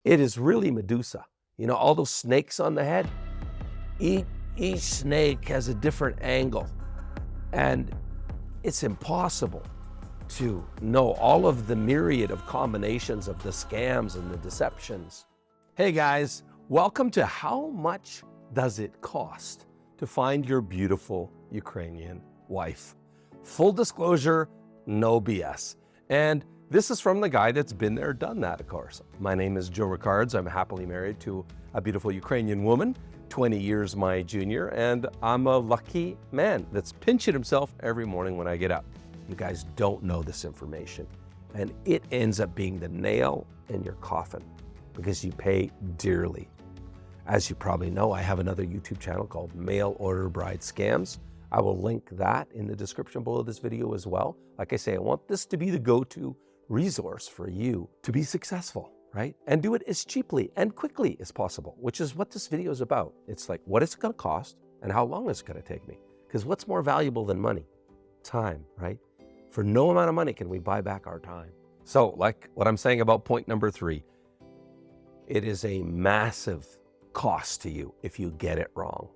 It is really Medusa. You know, all those snakes on the head, each snake has a different angle. And it's impossible to know all of the myriad of combinations of the scams and the deceptions. Hey guys, welcome to How Much Does It Cost to Find Your Beautiful Ukrainian Wife? Full disclosure, no BS. And this is from the guy that's been there, done that, of course. My name is Joe Ricards. I'm happily married to a beautiful Ukrainian woman, 20 years my junior, and I'm a lucky man that's pinching himself every morning when I get up. You guys don't know this information, and it ends up being the nail in your coffin because you pay dearly. As you probably know, I have another YouTube channel called Mail Order Bride Scams. I will link that in the description below this video as well. Like I say, I want this to be the go-to resource for you to be successful, right? And do it as cheaply and quickly as possible, which is what this video is about. It's like, what is it gonna cost and how long is it gonna take me? Because what's more valuable than money? Time, right? For no amount of money can we buy back our time. So like what I'm saying about point number 3, it is a massive cost to you if you get it wrong.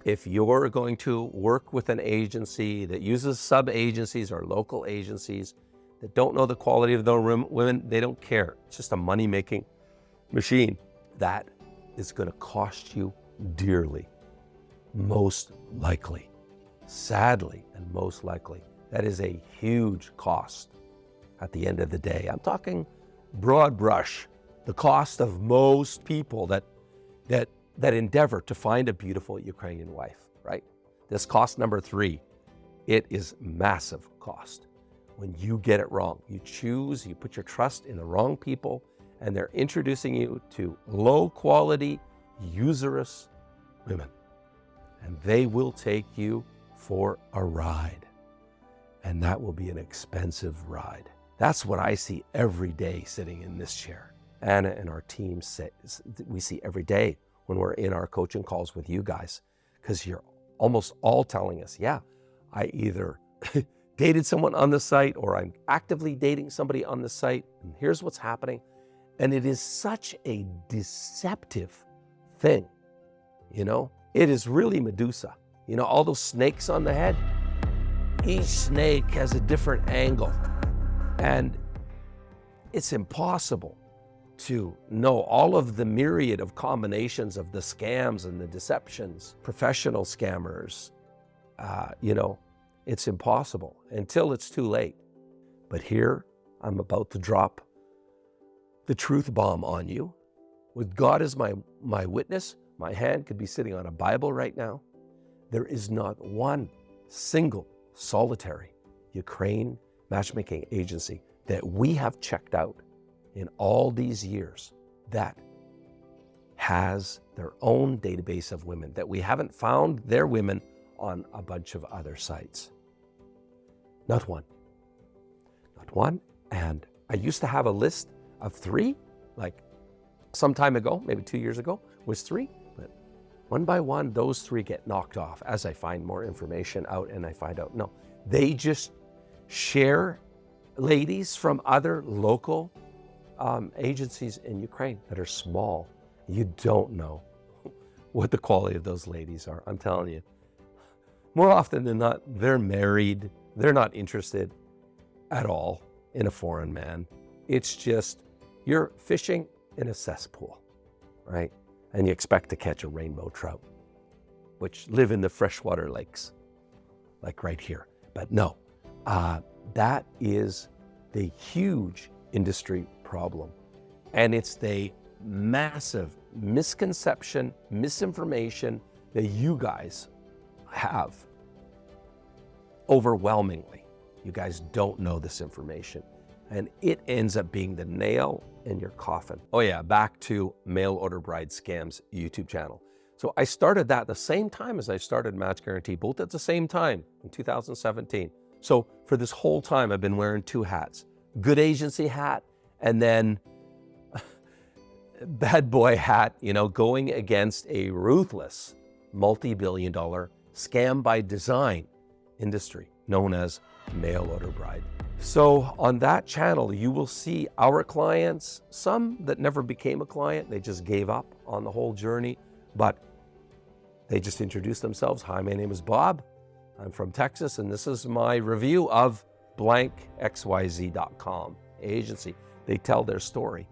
If you're going to work with an agency that uses sub-agencies or local agencies that don't know the quality of their women, they don't care. It's just a money-making machine. That is going to cost you dearly, most likely. Sadly, and most likely. That is a huge cost at the end of the day. I'm talking broad brush, the cost of most people that endeavor to find a beautiful Ukrainian wife, right? This cost number 3, it is massive cost. When you get it wrong, you put your trust in the wrong people, and they're introducing you to low quality, usurious women. And they will take you for a ride. And that will be an expensive ride. That's what I see every day sitting in this chair. Anna and our team we see every day when we're in our coaching calls with you guys, because you're almost all telling us, yeah, I either dated someone on the site or I'm actively dating somebody on the site, and here's what's happening. And it is such a deceptive thing, you know? It is really Medusa. You know, all those snakes on the head, each snake has a different angle. And it's impossible to know all of the myriad of combinations of the scams and the deceptions, professional scammers, you know, it's impossible until it's too late. But here, I'm about to drop the truth bomb on you. With God as my witness, my hand could be sitting on a Bible right now. There is not one single solitary Ukraine matchmaking agency that we have checked out in all these years that has their own database of women, that we haven't found their women on a bunch of other sites. Not one. Not one. And I used to have a list of 3, like some time ago, maybe 2 years ago, was 3. But one by one, those 3 get knocked off as I find more information out and I find out, no, they just share ladies from other local agencies in Ukraine that are small. You don't know what the quality of those ladies are. I'm telling you. More often than not, they're married. They're not interested at all in a foreign man. It's just you're fishing in a cesspool, right? And you expect to catch a rainbow trout, which live in the freshwater lakes, like right here. But no, that is the huge industry problem. And it's the massive misconception, misinformation that you guys have. Overwhelmingly, you guys don't know this information. And it ends up being the nail in your coffin. Oh yeah, back to Mail Order Bride Scams YouTube channel. So I started that the same time as I started Match Guarantee, both at the same time in 2017. So for this whole time, I've been wearing 2 hats. Good agency hat, and then bad boy hat, you know, going against a ruthless multi-billion-dollar scam by design industry known as mail order bride So on that channel, you will see our clients, some that never became a client, they just gave up on the whole journey, but they just introduced themselves. Hi, my name is Bob. I'm from Texas, and this is my review of blankxyz.com agency. They tell their story.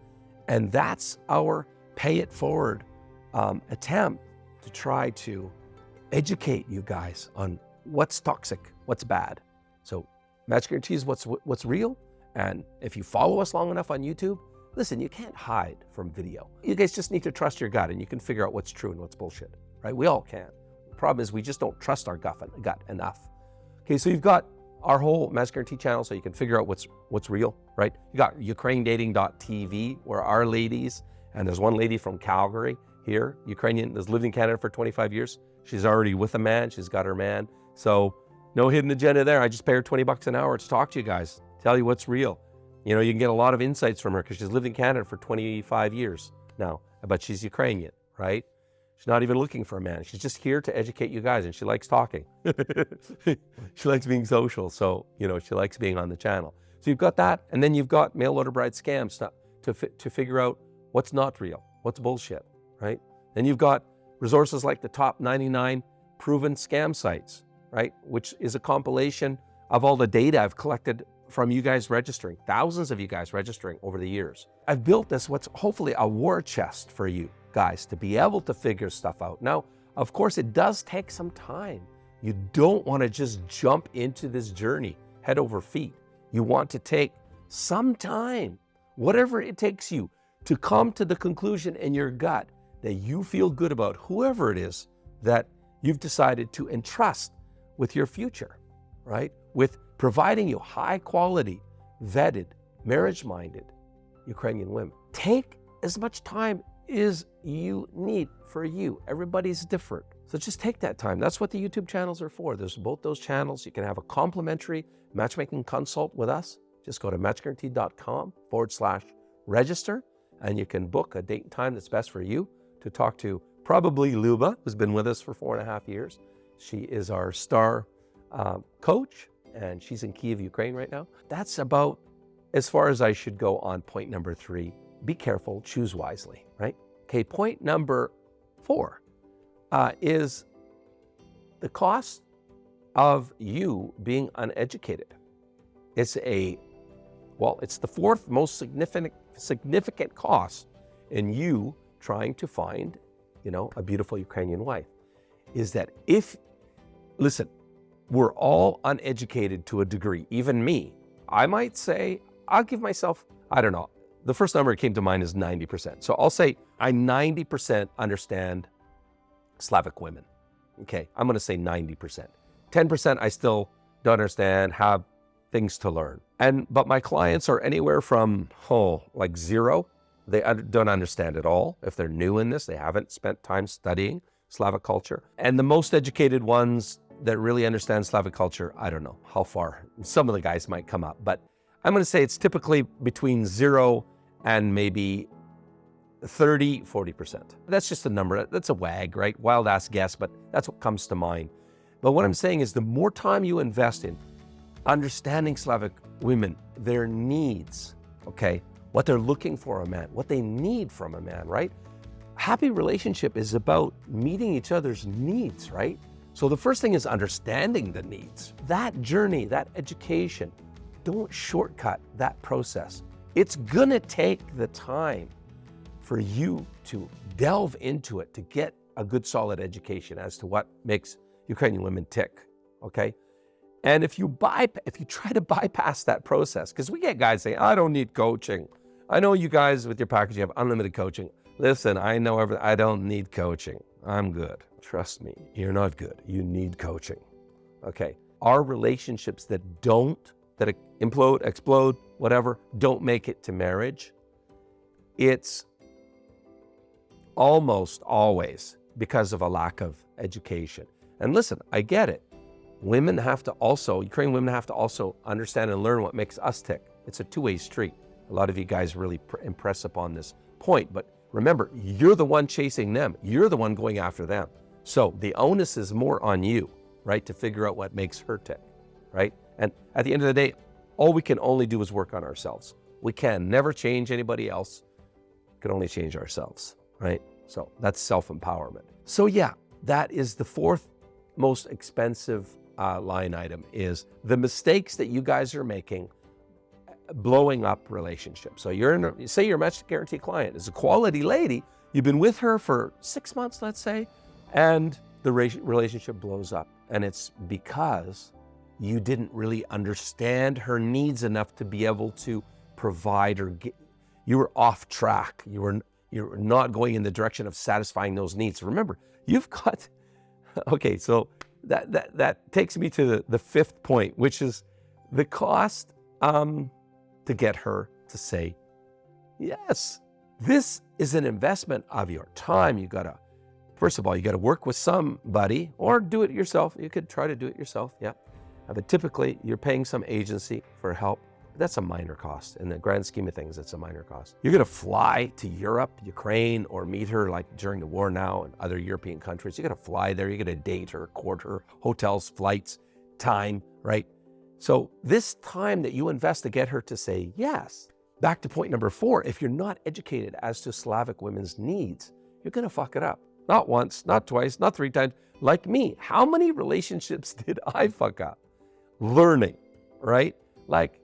And that's our pay it forward attempt to try to educate you guys on what's toxic, what's bad. So Match Guarantee is what's real. And if you follow us long enough on YouTube, listen, you can't hide from video. You guys just need to trust your gut, and you can figure out what's true and what's bullshit, right? We all can. The problem is we just don't trust our gut enough. Okay, so you've got our whole Match Guarantee channel, so you can figure out what's real, right? You got ukrainedating.tv, where our ladies, and there's one lady from Calgary here, Ukrainian, has lived in Canada for 25 years. She's already with a man, she's got her man. So no hidden agenda there. I just pay her 20 bucks an hour to talk to you guys, tell you what's real. You know, you can get a lot of insights from her because she's lived in Canada for 25 years now, but she's Ukrainian, right? She's not even looking for a man. She's just here to educate you guys, and she likes talking. She likes being social, so, you know, she likes being on the channel. So you've got that, and then you've got mail order bride scams to figure out what's not real, what's bullshit, right? Then you've got resources like the top 99 proven scam sites, right? Which is a compilation of all the data I've collected from you guys registering, thousands of you guys registering over the years. I've built this, what's hopefully a war chest for you guys to be able to figure stuff out. Now, of course, it does take some time. You don't want to just jump into this journey head over feet. You want to take some time, whatever it takes you, to come to the conclusion in your gut that you feel good about whoever it is that you've decided to entrust with your future, right? With providing you high quality, vetted, marriage-minded Ukrainian women. Take as much time as you need for you. Everybody's different. So just take that time. That's what the YouTube channels are for. There's both those channels. You can have a complimentary matchmaking consult with us. Just go to matchguarantee.com/register, and you can book a date and time that's best for you to talk to probably Luba, who's been with us for 4.5 years. She is our star coach, and she's in Kyiv, Ukraine right now. That's about as far as I should go on point number 3. Be careful, choose wisely, right? Okay, point number 4 is the cost of you being uneducated. It's the 4th most significant cost in you trying to find, a beautiful Ukrainian wife, is that listen, we're all uneducated to a degree, even me. I might say, I'll give myself, I don't know, the first number that came to mind is 90%. So I'll say I 90% understand Slavic women. Okay, I'm gonna say 90%. 10% I still don't understand, have things to learn. But my clients are anywhere from, like 0. They don't understand at all. If they're new in this, they haven't spent time studying Slavic culture. And the most educated ones that really understand Slavic culture, I don't know how far. Some of the guys might come up, but I'm gonna say it's typically between 0 and maybe 30, 40%. That's just a number, that's a wag, right? Wild ass guess, but that's what comes to mind. But what I'm saying is the more time you invest in understanding Slavic women, their needs, okay? What they're looking for a man, what they need from a man, right? Happy relationship is about meeting each other's needs, right? So the first thing is understanding the needs. That journey, that education, don't shortcut that process. It's gonna take the time for you to delve into it, to get a good solid education as to what makes Ukrainian women tick, okay? And if you try to bypass that process, because we get guys saying, I don't need coaching. I know you guys with your package, you have unlimited coaching. Listen, I know everything, I don't need coaching. I'm good. Trust me, you're not good. You need coaching, okay? Our relationships that implode, explode, whatever, don't make it to marriage, it's almost always because of a lack of education. And listen, I get it. Ukrainian women have to also understand and learn what makes us tick. It's a two-way street. A lot of you guys really impress upon this point, but remember, you're the one chasing them. You're the one going after them. So the onus is more on you, right, to figure out what makes her tick, right? And at the end of the day, all we can only do is work on ourselves. We can never change anybody else. We can only change ourselves, right? So that's self-empowerment. So yeah, that is the fourth most expensive line item, is the mistakes that you guys are making blowing up relationships. So say you're a Match Guarantee client, is a quality lady, you've been with her for 6 months, let's say, and the relationship blows up. And it's because you didn't really understand her needs enough to be able to provide or get, you were off track. You're not going in the direction of satisfying those needs. Remember, you've got, okay, so that takes me to the fifth point, which is the cost to get her to say yes. This is an investment of your time. You gotta, first of all, you gotta work with somebody or do it yourself. You could try to do it yourself, yeah. But typically you're paying some agency for help. That's a minor cost. In the grand scheme of things, it's a minor cost. You're gonna fly to Europe, Ukraine, or meet her like during the war now in other European countries. You're gonna fly there, you're gonna date her, court her, hotels, flights, time, right? So this time that you invest to get her to say yes, back to point number 4, if you're not educated as to Slavic women's needs, you're gonna fuck it up. Not once, not twice, not 3 times. Like me, how many relationships did I fuck up? Learning, right? Like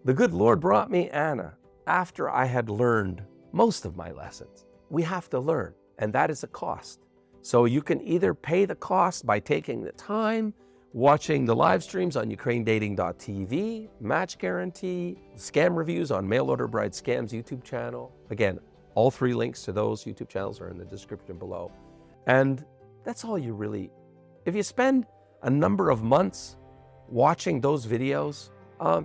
the good Lord brought me Anna after I had learned most of my lessons. We have to learn, and that is a cost. So you can either pay the cost by taking the time, watching the live streams on UkraineDating.tv, Match Guarantee, scam reviews on Mail Order Bride Scams YouTube channel. Again, all 3 links to those YouTube channels are in the description below. And that's all you really, if you spend a number of months watching those videos,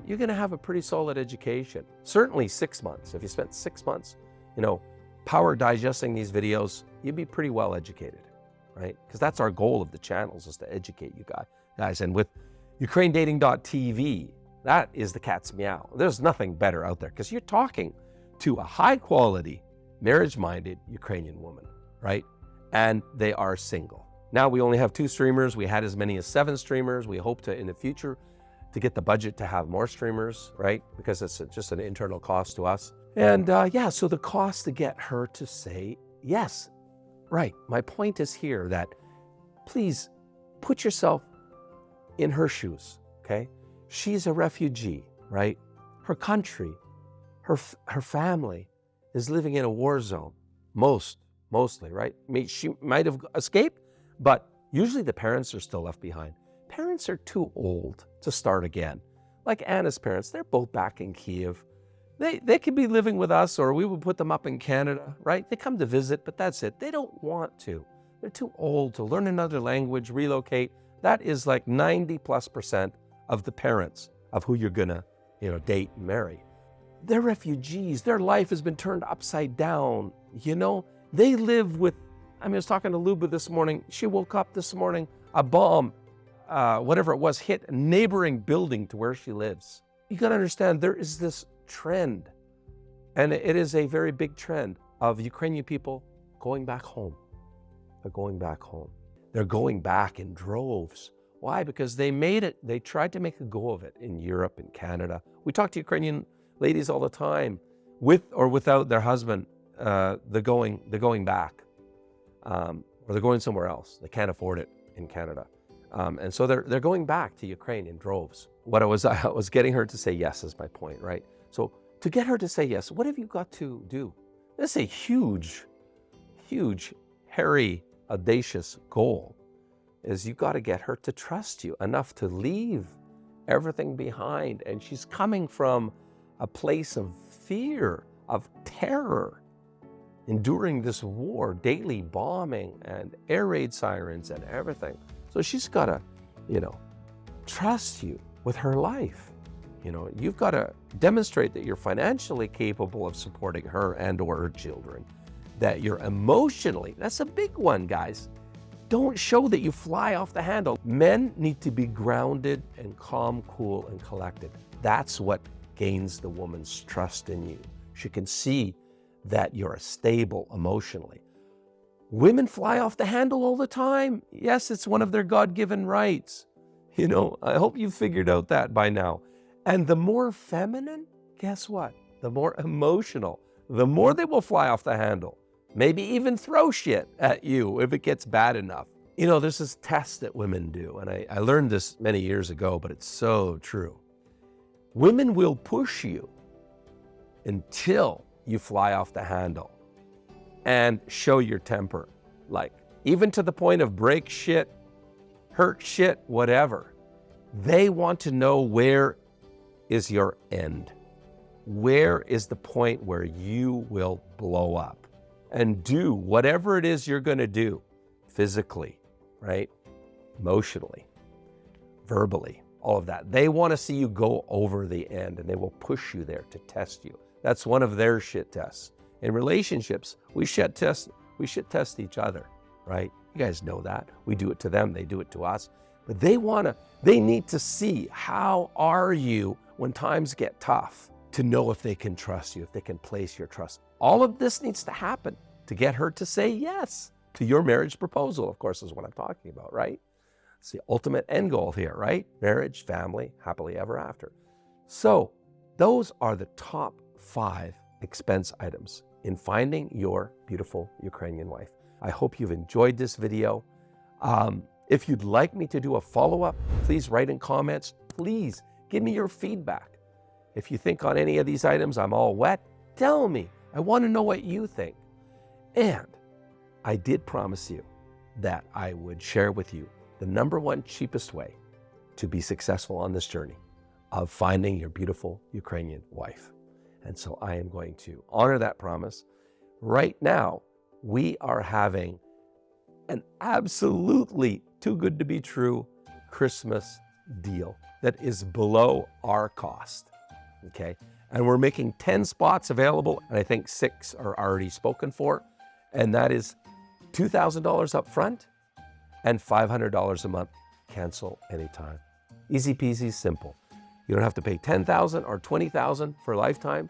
you're gonna have a pretty solid education. Certainly 6 months. If you spent 6 months, power digesting these videos, you'd be pretty well educated, right? Because that's our goal of the channels, is to educate you guys. And with UkraineDating.tv, that is the cat's meow. There's nothing better out there because you're talking to a high quality, marriage-minded Ukrainian woman, right? And they are single. Now we only have 2 streamers. We had as many as 7 streamers. We hope to, in the future, to get the budget to have more streamers, right? Because it's just an internal cost to us. And yeah, so the cost to get her to say yes, right. My point is here that please put yourself in her shoes, okay? She's a refugee, right? Her country, her family is living in a war zone, mostly, right? I mean, she might have escaped, but usually the parents are still left behind. Parents are too old to start again. Like Anna's parents, they're both back in Kiev. They could be living with us, or we would put them up in Canada, right? They come to visit, but that's it. They don't want to. They're too old to learn another language, relocate. That is like 90+% of the parents of who you're gonna, date and marry. They're refugees. Their life has been turned upside down. They live with, I was talking to Luba this morning. She woke up this morning, a bomb, whatever it was, hit a neighboring building to where she lives. You gotta understand, there is this trend, and it is a very big trend, of Ukrainian people going back home. They're going back home. They're going back in droves. Why? Because they tried to make a go of it in Europe and Canada. We talk to Ukrainian ladies all the time, with or without their husband, they're going back, or they're going somewhere else. They can't afford it in Canada. And so they're going back to Ukraine in droves. I was getting her to say yes is my point, right? So to get her to say yes, what have you got to do? This is a huge, hairy, audacious goal, is you got to get her to trust you enough to leave everything behind. And she's coming from a place of fear, of terror, enduring this war, daily bombing and air raid sirens and everything. So she's got to, trust you with her life. You've got to demonstrate that you're financially capable of supporting her and or her children, that you're emotionally, that's a big one, guys. Don't show that you fly off the handle. Men need to be grounded and calm, cool, and collected. That's what gains the woman's trust in you. She can see that you're stable emotionally. Women fly off the handle all the time. Yes, it's one of their God-given rights. I hope you figured out that by now. And the more feminine, guess what? The more emotional, the more they will fly off the handle. Maybe even throw shit at you if it gets bad enough. You know, there's this test that women do, and I learned this many years ago, but it's so true. Women will push you until you fly off the handle and show your temper. Like, even to the point of break shit, hurt shit, whatever. They want to know, where is your end? Where is the point where you will blow up and do whatever it is you're going to do physically, right? Emotionally, verbally, all of that. They want to see you go over the end, and they will push you there to test you. That's one of their shit tests. In relationships, we shit test each other, right? You guys know that. We do it to them, they do it to us. But they need to see, how are you when times get tough, to know if they can trust you, if they can place your trust. All of this needs to happen to get her to say yes to your marriage proposal, of course, is what I'm talking about, right? It's the ultimate end goal here, right? Marriage, family, happily ever after. So those are the top 5 expense items in finding your beautiful Ukrainian wife. I hope you've enjoyed this video. If you'd like me to do a follow-up, please write in comments. Please give me your feedback. If you think on any of these items I'm all wet, tell me. I want to know what you think. And I did promise you that I would share with you the #1 cheapest way to be successful on this journey of finding your beautiful Ukrainian wife. And so I am going to honor that promise. Right now, we are having an absolutely too good to be true Christmas deal that is below our cost, okay? And we're making 10 spots available, and I think 6 are already spoken for, and that is $2,000 up front and $500 a month. Cancel anytime. Easy peasy, simple. You don't have to pay $10,000 or $20,000 for a lifetime.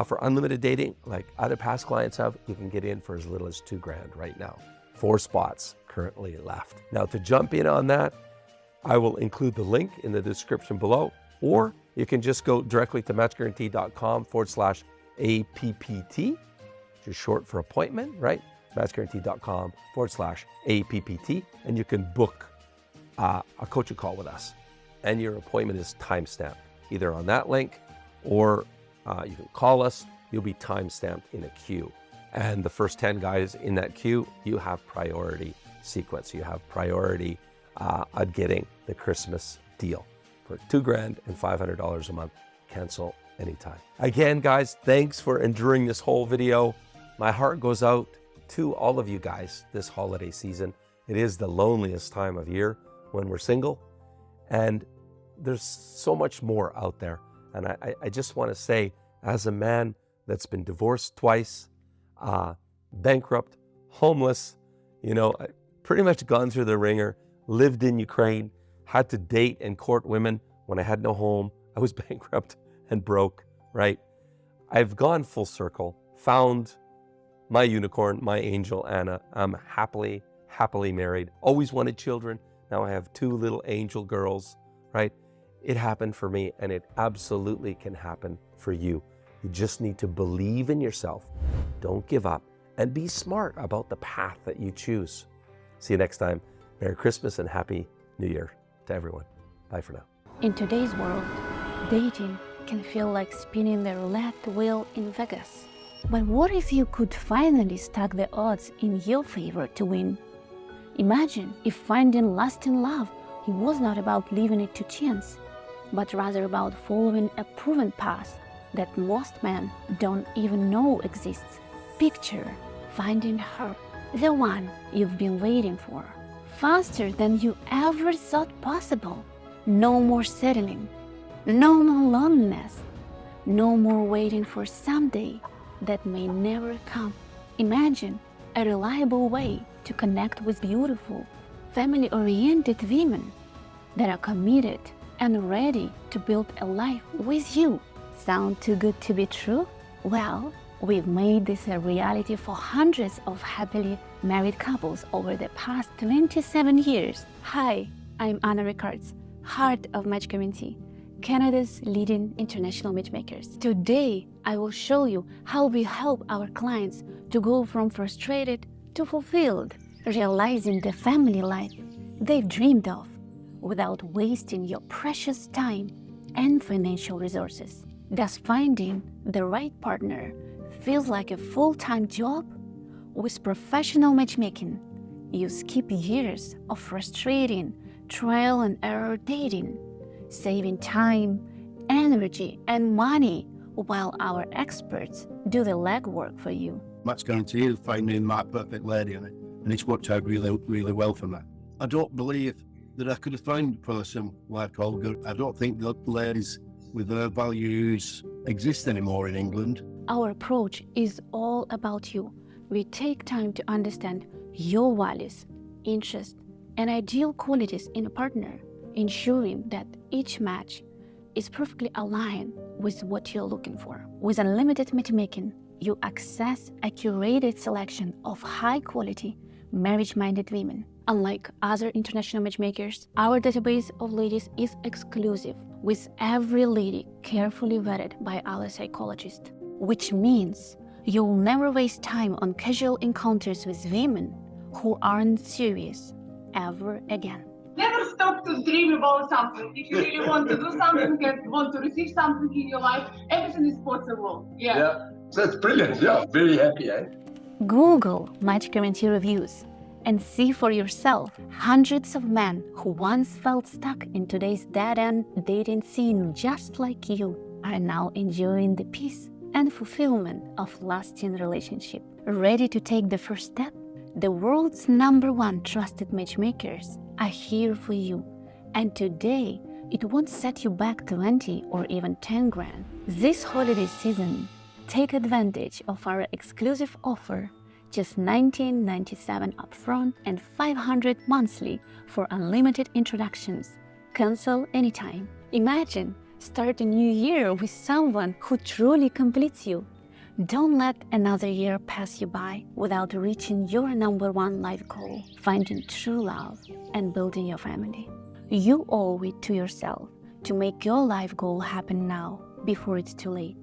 For unlimited dating, like other past clients have, you can get in for as little as $2,000 right now. 4 spots currently left. Now, to jump in on that, I will include the link in the description below, or you can just go directly to matchguaranty.com/APPT, which is short for appointment, right? matchguaranty.com/APPT, and you can book a coaching call with us. And your appointment is timestamped, either on that link, or you can call us. You'll be timestamped in a queue. And the first 10 guys in that queue, you have priority sequence. You have priority on getting the Christmas deal for $2,000 and $500 a month. Cancel anytime. Again, guys, thanks for enduring this whole video. My heart goes out to all of you guys this holiday season. It is the loneliest time of year when we're single, and there's so much more out there. And I just want to say, as a man that's been divorced twice, bankrupt, homeless, I pretty much gone through the ringer, lived in Ukraine, had to date and court women when I had no home. I was bankrupt and broke, right? I've gone full circle, found my unicorn, my angel, Anna. I'm happily married, always wanted children. Now I have 2 little angel girls, right? It happened for me, and it absolutely can happen for you. You just need to believe in yourself. Don't give up, and be smart about the path that you choose. See you next time. Merry Christmas and Happy New Year to everyone. Bye for now. In today's world, dating can feel like spinning the roulette wheel in Vegas. But what if you could finally stack the odds in your favor to win? Imagine if finding lasting love was not about leaving it to chance, but rather about following a proven path that most men don't even know exists. Picture finding her, the one you've been waiting for, faster than you ever thought possible. No more settling, no more loneliness, no more waiting for someday that may never come. Imagine a reliable way to connect with beautiful, family-oriented women that are committed and ready to build a life with you. Sound too good to be true? Well, we've made this a reality for hundreds of happily married couples over the past 27 years. Hi, I'm Anna Ricards, heart of Matchmaking, Canada's leading international matchmakers. Today, I will show you how we help our clients to go from frustrated to fulfilled, realizing the family life they've dreamed of without wasting your precious time and financial resources. Does finding the right partner feels like a full-time job? With professional matchmaking, you skip years of frustrating trial and error dating, saving time, energy, and money while our experts do the legwork for you. Match Guarantee is finding my perfect lady, and it's worked out really, really well for me. I don't believe that I could have found a person like Olga. I don't think that ladies with their values exist anymore in England. Our approach is all about you. We take time to understand your values, interests, and ideal qualities in a partner, ensuring that each match is perfectly aligned with what you're looking for. With unlimited matchmaking, you access a curated selection of high-quality, marriage-minded women. Unlike other international matchmakers, our database of ladies is exclusive, with every lady carefully vetted by our psychologist, which means you'll never waste time on casual encounters with women who aren't serious ever again. Never stop to dream about something. If you really want to do something and want to receive something in your life, everything is possible. Yeah, that's brilliant. Yeah, very happy, eh? Google Match Guarantee reviews and see for yourself hundreds of men who once felt stuck in today's dead-end dating scene just like you are now enjoying the peace and fulfillment of lasting relationship. Ready to take the first step? The world's #1 trusted matchmakers are here for you. And today, it won't set you back 20 or even 10 grand. This holiday season, take advantage of our exclusive offer, just $19.97 upfront and $500 monthly for unlimited introductions. Cancel anytime. Imagine start a new year with someone who truly completes you. Don't let another year pass you by without reaching your #1 life goal, finding true love and building your family. You owe it to yourself to make your life goal happen now before it's too late.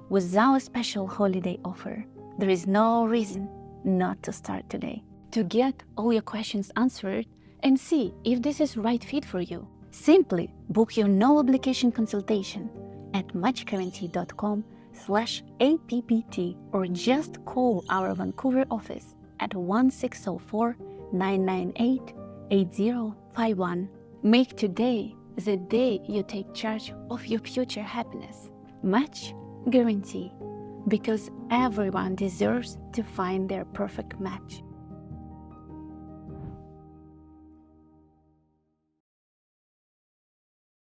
With our special holiday offer, there is no reason not to start today. To get all your questions answered and see if this is right fit for you, simply book your no-obligation consultation at matchguarantee.com/APPT or just call our Vancouver office at 1604-998-8051. Make today the day you take charge of your future happiness. Match Guarantee, because everyone deserves to find their perfect match.